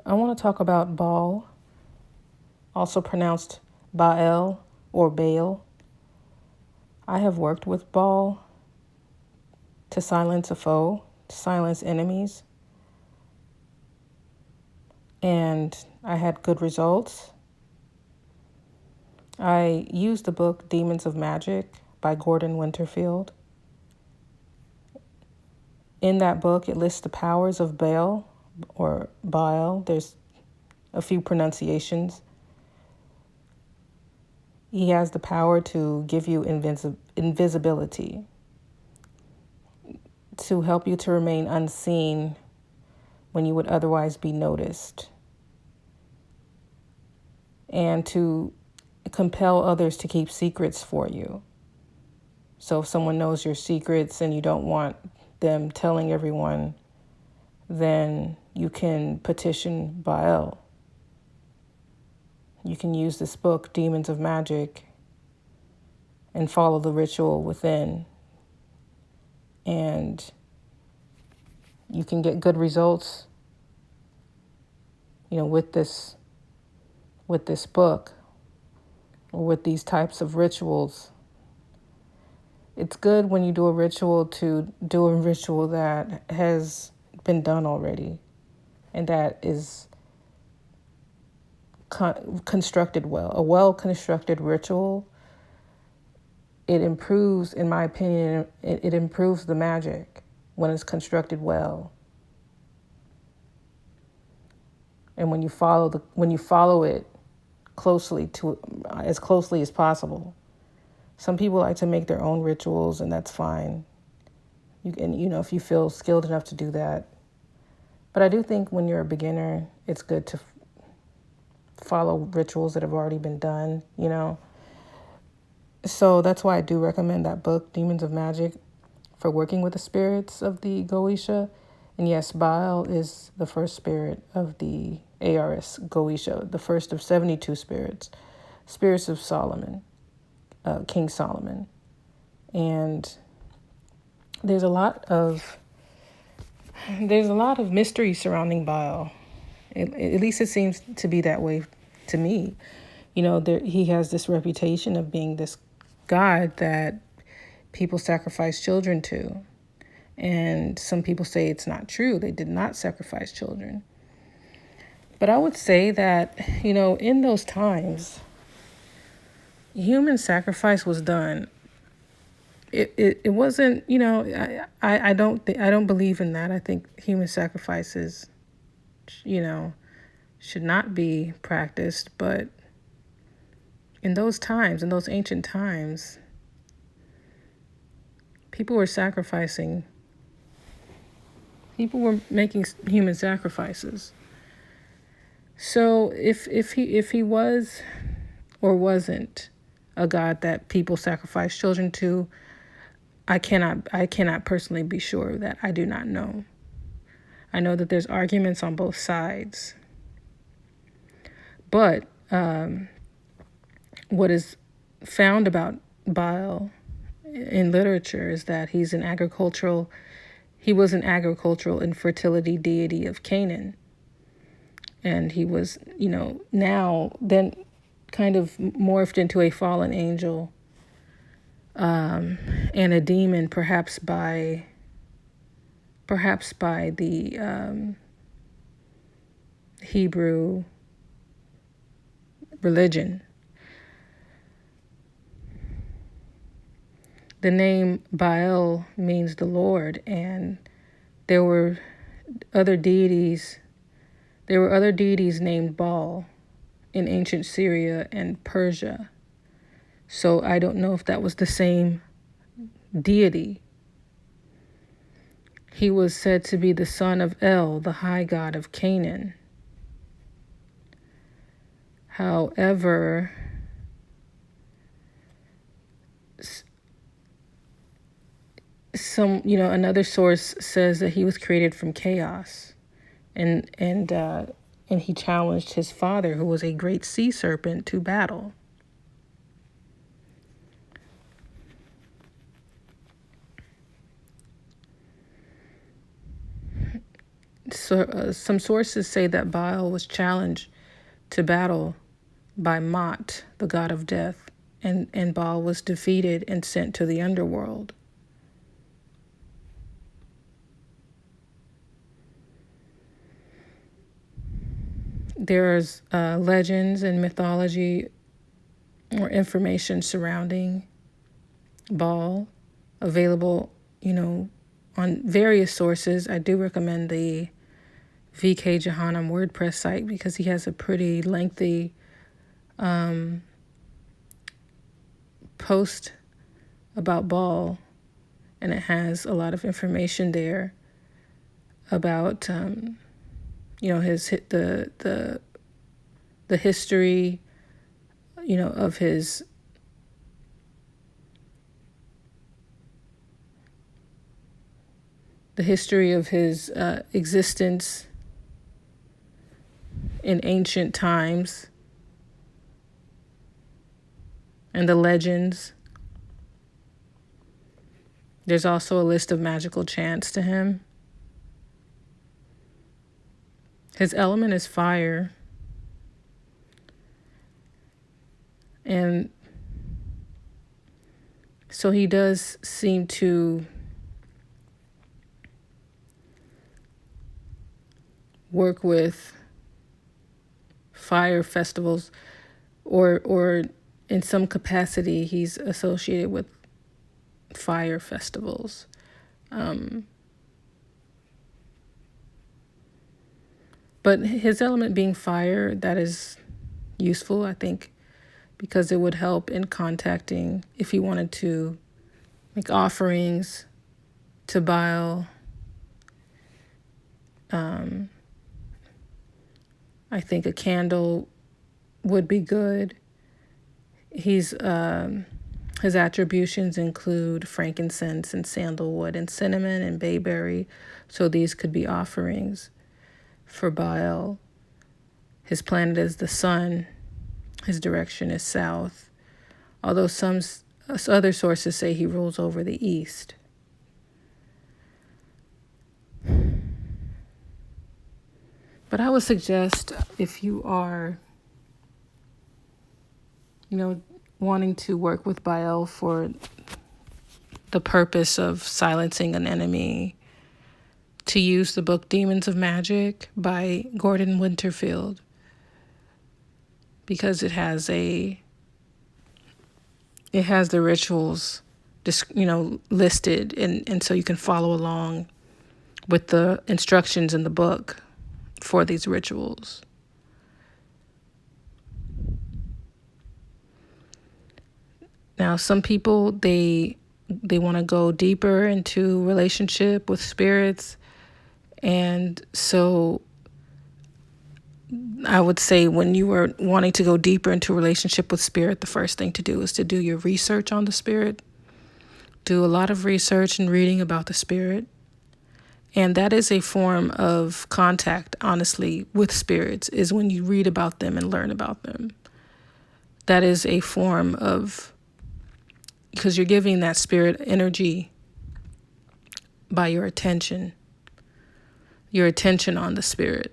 I want to talk about Baal, also pronounced Bael or Bael. I have worked with Baal to silence a foe, to silence enemies, and I had good results. I used the book Demons of Magic by Gordon Winterfield. In that book, it lists the powers of Baal or Baal. There's a few pronunciations. He has the power to give you invisibility, to help you to remain unseen when you would otherwise be noticed, and to compel others to keep secrets for you. So if someone knows your secrets and you don't want them telling everyone, then you can petition Bael. You can use this book, Demons of Magic, and follow the ritual within. And you can get good results, with this book or with these types of rituals. It's good when you do a ritual to do a ritual that has been done already and that is constructed well. A well-constructed ritual, it improves, in my opinion, it improves the magic when it's constructed well. And when you follow it closely, to as closely as possible. Some people like to make their own rituals, and that's fine. If you feel skilled enough to do that. But I do think when you're a beginner, it's good to follow rituals that have already been done, So that's why I do recommend that book, Demons of Magic, for working with the spirits of the Goetia. And yes, Baal is the first spirit of the ARS Goetia, the first of 72 spirits of Solomon, King Solomon. And there's a lot of mystery surrounding Baal. At least it seems to be that way to me. He has this reputation of being this god that people sacrifice children to. And some people say it's not true. They did not sacrifice children. But I would say that, in those times, human sacrifice was done. It wasn't, I don't believe in that. I think human sacrifices, should not be practiced. But in those times, in those ancient times, people were sacrificing. People were making human sacrifices. So if he was or wasn't a god that people sacrifice children to, I cannot personally be sure of that. I do not know. I know that there's arguments on both sides. But what is found about Baal in literature is that he was an agricultural and fertility deity of Canaan. And he was, then kind of morphed into a fallen angel and a demon, perhaps by the Hebrew religion. The name Baal means the Lord, and there were other deities named Baal in ancient Syria and Persia. So I don't know if that was the same deity. He was said to be the son of El, the high god of Canaan. However, another source says that he was created from chaos, and he challenged his father, who was a great sea serpent, to battle. some sources say that Baal was challenged to battle by Mot, the god of death, and Baal was defeated and sent to the underworld. There's legends and mythology or information surrounding Baal available, on various sources. I do recommend the VK Jahannam WordPress site because he has a pretty lengthy post about Baal, and it has a lot of information there about his the history, of his existence in ancient times and the legends. There's also a list of magical chants to him. His element is fire. And so he does seem to work with fire festivals, or in some capacity he's associated with fire festivals. But his element being fire, that is useful, I think, because it would help in contacting if he wanted to make offerings to Baal. I think a candle would be good. His attributions include frankincense and sandalwood and cinnamon and bayberry, so these could be offerings for Baal. His planet is the sun. His direction is south, although some other sources say he rules over the east. But I would suggest, if you are, wanting to work with Bael for the purpose of silencing an enemy, to use the book Demons of Magic by Gordon Winterfield, because it has the rituals listed, and so you can follow along with the instructions in the book for these rituals. Now, some people, they want to go deeper into relationship with spirits, and so I would say when you are wanting to go deeper into a relationship with spirit, the first thing to do is to do your research on the spirit. Do a lot of research and reading about the spirit. And that is a form of contact, honestly, with spirits, is when you read about them and learn about them. That is a form of, because you're giving that spirit energy by your attention on the spirit.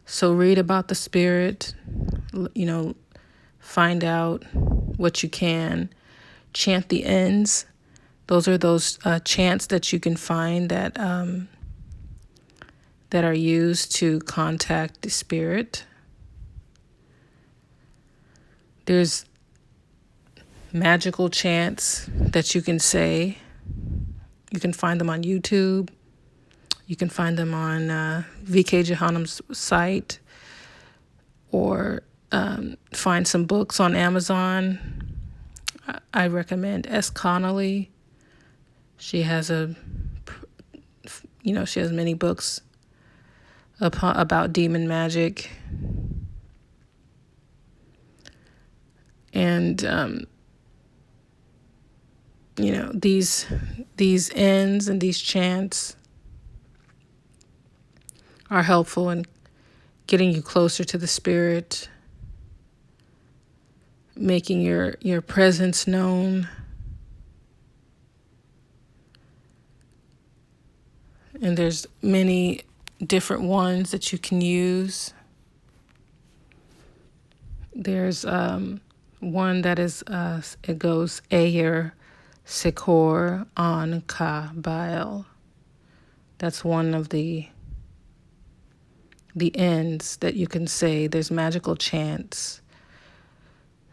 So read about the spirit, find out what you can. Chant the ends. Those are those chants that you can find that are used to contact the spirit. There's magical chants that you can say. You can find them on YouTube. You can find them on VK Jahannam's site, or find some books on Amazon. I recommend S. Connolly. She has she has many books about demon magic. And these ends and these chants are helpful in getting you closer to the spirit, making your presence known. And there's many different ones that you can use. There's one that is, it goes ARS Bael. That's one of the ends that you can say. There's magical chants,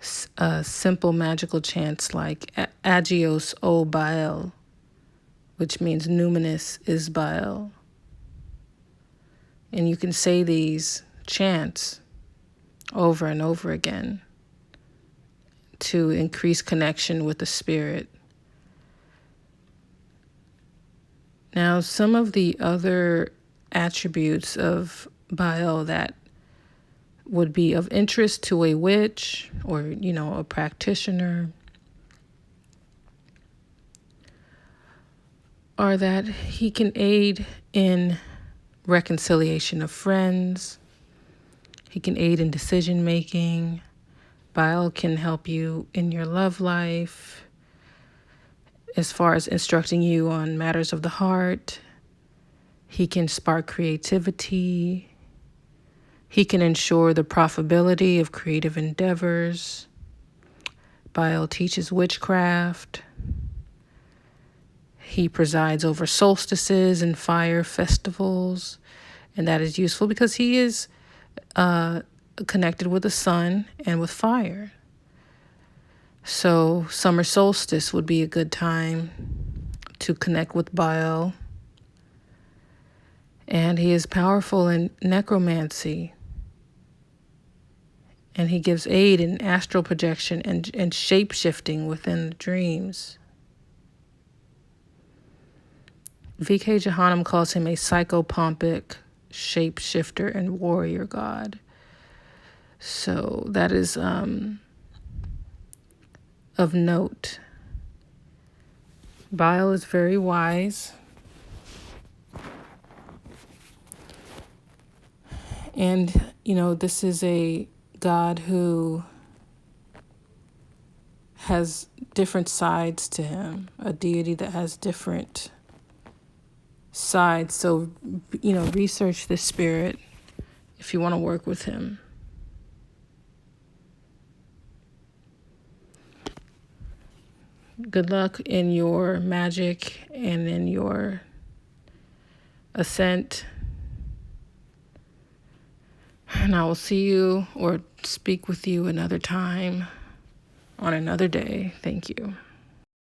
simple magical chants like Agios O Bael, which means numinous is Bael. And you can say these chants over and over again to increase connection with the spirit. Now, some of the other attributes of Bael that would be of interest to a witch or, a practitioner are that he can aid in reconciliation of friends. He can aid in decision making. Bael can help you in your love life as far as instructing you on matters of the heart. He can spark creativity. He can ensure the profitability of creative endeavors. Bael teaches witchcraft. He presides over solstices and fire festivals, and that is useful because he is connected with the sun and with fire. So summer solstice would be a good time to connect with Bael. And he is powerful in necromancy. And he gives aid in astral projection and shape-shifting within the dreams. V.K. Johannem calls him a psychopompic shape-shifter and warrior god. So that is of note. Bael is very wise. And, this is a God who has different sides to him, a deity that has different sides. So, research this spirit if you want to work with him. Good luck in your magic and in your ascent. And I will see you or speak with you another time on another day. Thank you.